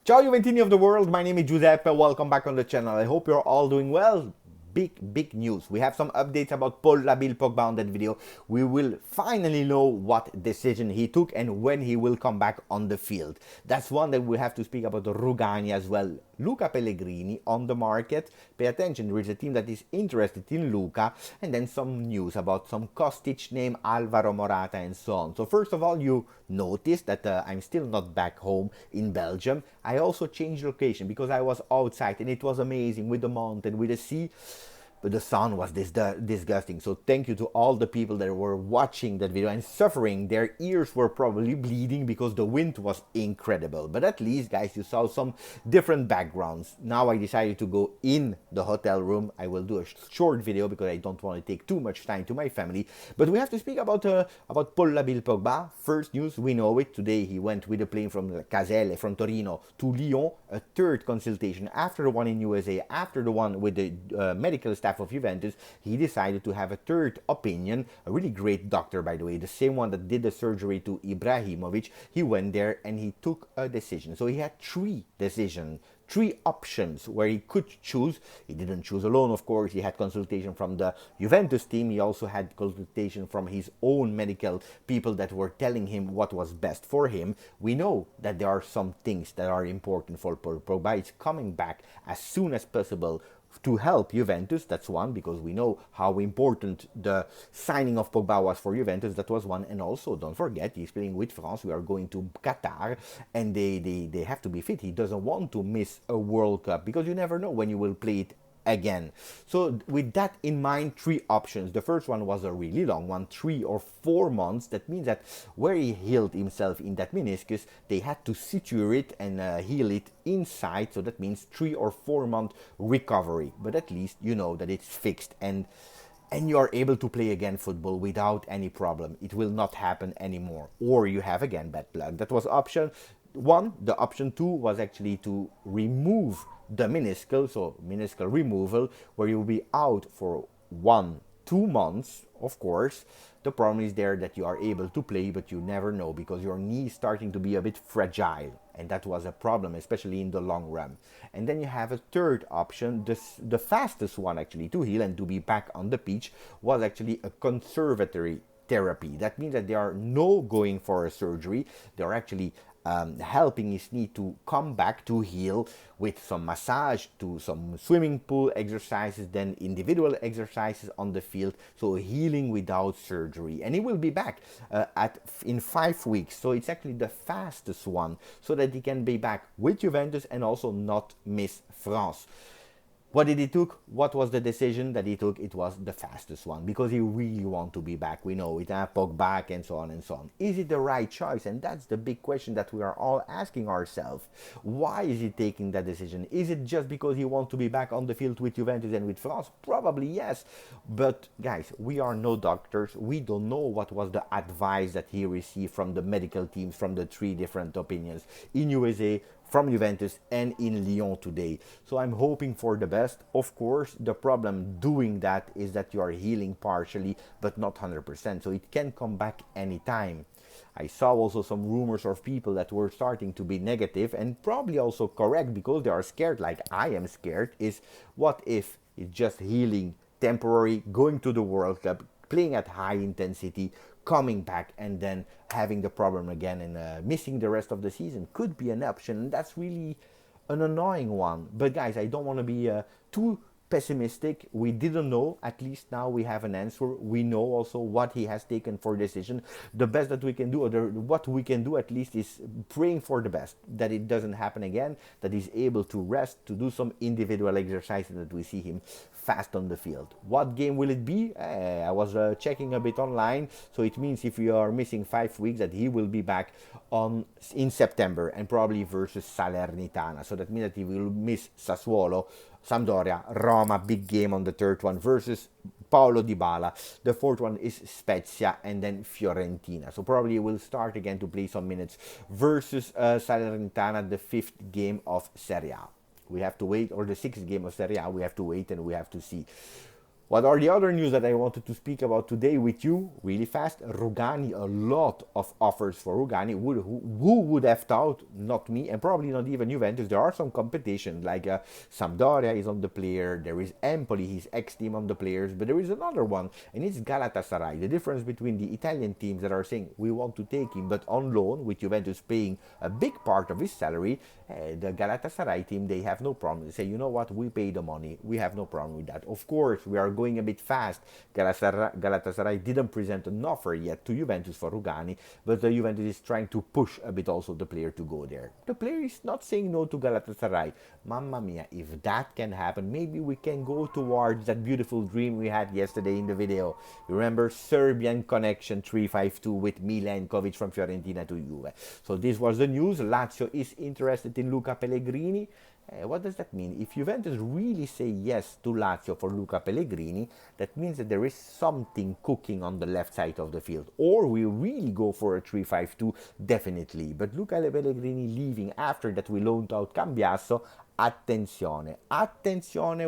Ciao Juventini of the world, my name is Giuseppe, welcome back on the channel. I hope you're all doing well. Big news. We have some updates about Pogba on that video. We will finally know what decision he took and when he will come back on the field. That's one that we have to speak about Rugani as well. Luca Pellegrini on the market. Pay attention, there is a team that is interested in Luca, and then some news about some Kostic name, Alvaro Morata, and so on. So first of all, you notice that I'm still not back home in Belgium. I also changed location because I was outside and it was amazing with the mountain, with the sea. But the sun was disgusting. So thank you to all the people that were watching that video and suffering. Their ears were probably bleeding because the wind was incredible. But at least, guys, you saw some different backgrounds. Now I decided to go in the hotel room. I will do a short video because I don't want to take too much time to my family. But we have to speak about Pogba. First news, we know it. Today he went with a plane from Caselle, from Torino to Lyon. A third consultation after the one in USA, after the one with the medical staff of Juventus. He decided to have a third opinion, a really great doctor, by the way, the same one that did the surgery to Ibrahimovic. He went there and he took a decision. So he had three options where he could choose. He didn't choose alone, of course. He had consultation from the Juventus team. He also had consultation from his own medical people that were telling him what was best for him. We know that there are some things that are important for Pogba. It's coming back as soon as possible to help Juventus. That's one, because we know how important the signing of Pogba was for Juventus. That was one. And also, don't forget, he's playing with France. We are going to Qatar, and they have to be fit. He doesn't want to miss a World Cup because you never know when you will play it again. So with that in mind, three options. The first one was a really long one, 3 or 4 months. That means that where he healed himself in that meniscus, they had to suture it and heal it inside. So that means 3 or 4 month recovery. But at least you know that it's fixed and you are able to play again football without any problem. It will not happen anymore. Or you have again bad luck. That was option one. The option two was actually to remove the meniscal, so meniscal removal, where you'll be out for 1-2 months. Of course, the problem is there that you are able to play, but you never know because your knee is starting to be a bit fragile, and that was a problem, especially in the long run. And then you have a third option. The fastest one actually to heal and to be back on the pitch was actually a conservatory therapy. That means that they are no going for a surgery. They are actually helping his knee to come back to heal with some massage, to some swimming pool exercises, then individual exercises on the field. So healing without surgery, and he will be back in 5 weeks. So it's actually the fastest one, so that he can be back with Juventus and also not miss France. What did he took? What was the decision that he took? It was the fastest one because he really want to be back. We know it, Pogba back and so on and so on. Is it the right choice? And that's the big question that we are all asking ourselves. Why is he taking that decision? Is it just because he wants to be back on the field with Juventus and with France? Probably yes. But guys, we are no doctors. We don't know what was the advice that he received from the medical teams, from the three different opinions in USA, from Juventus, and in Lyon today. So I'm hoping for the best. Of course, the problem doing that is that you are healing partially, but not 100%. So it can come back anytime. I saw also some rumors of people that were starting to be negative, and probably also correct because they are scared, like I am scared, is what if it's just healing temporary, going to the World Cup, playing at high intensity, coming back, and then having the problem again and missing the rest of the season could be an option. And that's really an annoying one. But guys, I don't want to be too pessimistic. We didn't know. At least now we have an answer. We know also what he has taken for decision. The best that we can do, or what we can do at least, is praying for the best, that it doesn't happen again, that he's able to rest, to do some individual exercises, that we see him fast on the field. What game will it be? I was checking a bit online, so it means if you are missing 5 weeks, that he will be back in September, and probably versus Salernitana. So that means that he will miss Sassuolo, Sampdoria, Roma, big game on the third one, versus Paulo Dybala. The fourth one is Spezia, and then Fiorentina. So probably he will start again to play some minutes versus Salernitana, the fifth game of Serie A. We have to wait, or the sixth game of Serie A, we have to wait and we have to see. What are the other news that I wanted to speak about today with you really fast? Rugani, a lot of offers for Rugani. Who would have thought? Not me, and probably not even Juventus. There are some competition, like Sampdoria is on the player. There is Empoli, his ex-team, on the players. But there is another one, and it's Galatasaray. The difference between the Italian teams that are saying we want to take him, but on loan, with Juventus paying a big part of his salary, the Galatasaray team, they have no problem. They say, you know what, we pay the money. We have no problem with that. Of course, we are going a bit fast. Galatasaray didn't present an offer yet to Juventus for Rugani, but Juventus is trying to push a bit also the player to go there. The player is not saying no to Galatasaray. Mamma mia, if that can happen, maybe we can go towards that beautiful dream we had yesterday in the video. You remember Serbian connection 352 with Milenkovic from Fiorentina to Juve. So this was the news. Lazio is interested in Luca Pellegrini. What does that mean? If Juventus really say yes to Lazio for Luca Pellegrini, that means that there is something cooking on the left side of the field. Or we really go for a 3-5-2, definitely. But Luca Pellegrini leaving after that we loaned out Cambiasso. Attenzione,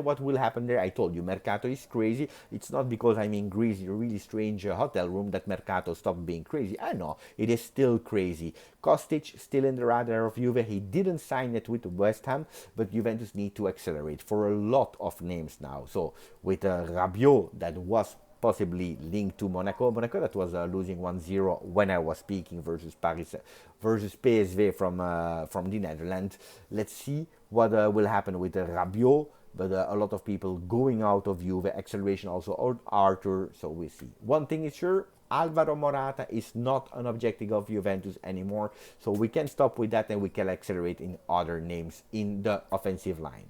what will happen there? I told you, Mercato is crazy. It's not because I'm in Greece, a really strange hotel room, that Mercato stopped being crazy. I know, it is still crazy. Kostic still in the radar of Juve. He didn't sign it with West Ham, but Juventus need to accelerate for a lot of names now. So with Rabiot, that was possibly linked to Monaco. Monaco that was losing 1-0 when I was speaking versus PSV from the Netherlands. Let's see what will happen with Rabiot. But a lot of people going out of Juve, acceleration also on Arthur, so we'll see. One thing is sure, Alvaro Morata is not an objective of Juventus anymore, so we can stop with that and we can accelerate in other names in the offensive line.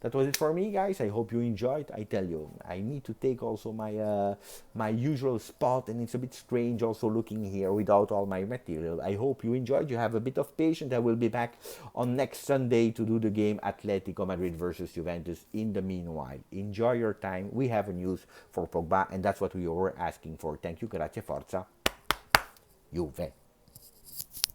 That was it for me, guys. I hope you enjoyed. I tell you, I need to take also my usual spot, and it's a bit strange also looking here without all my material. I hope you enjoyed. You have a bit of patience. I will be back on next Sunday to do the game Atletico Madrid versus Juventus. In the meanwhile, enjoy your time. We have a news for Pogba, and that's what we were asking for. Thank you. Grazie, forza, Juve.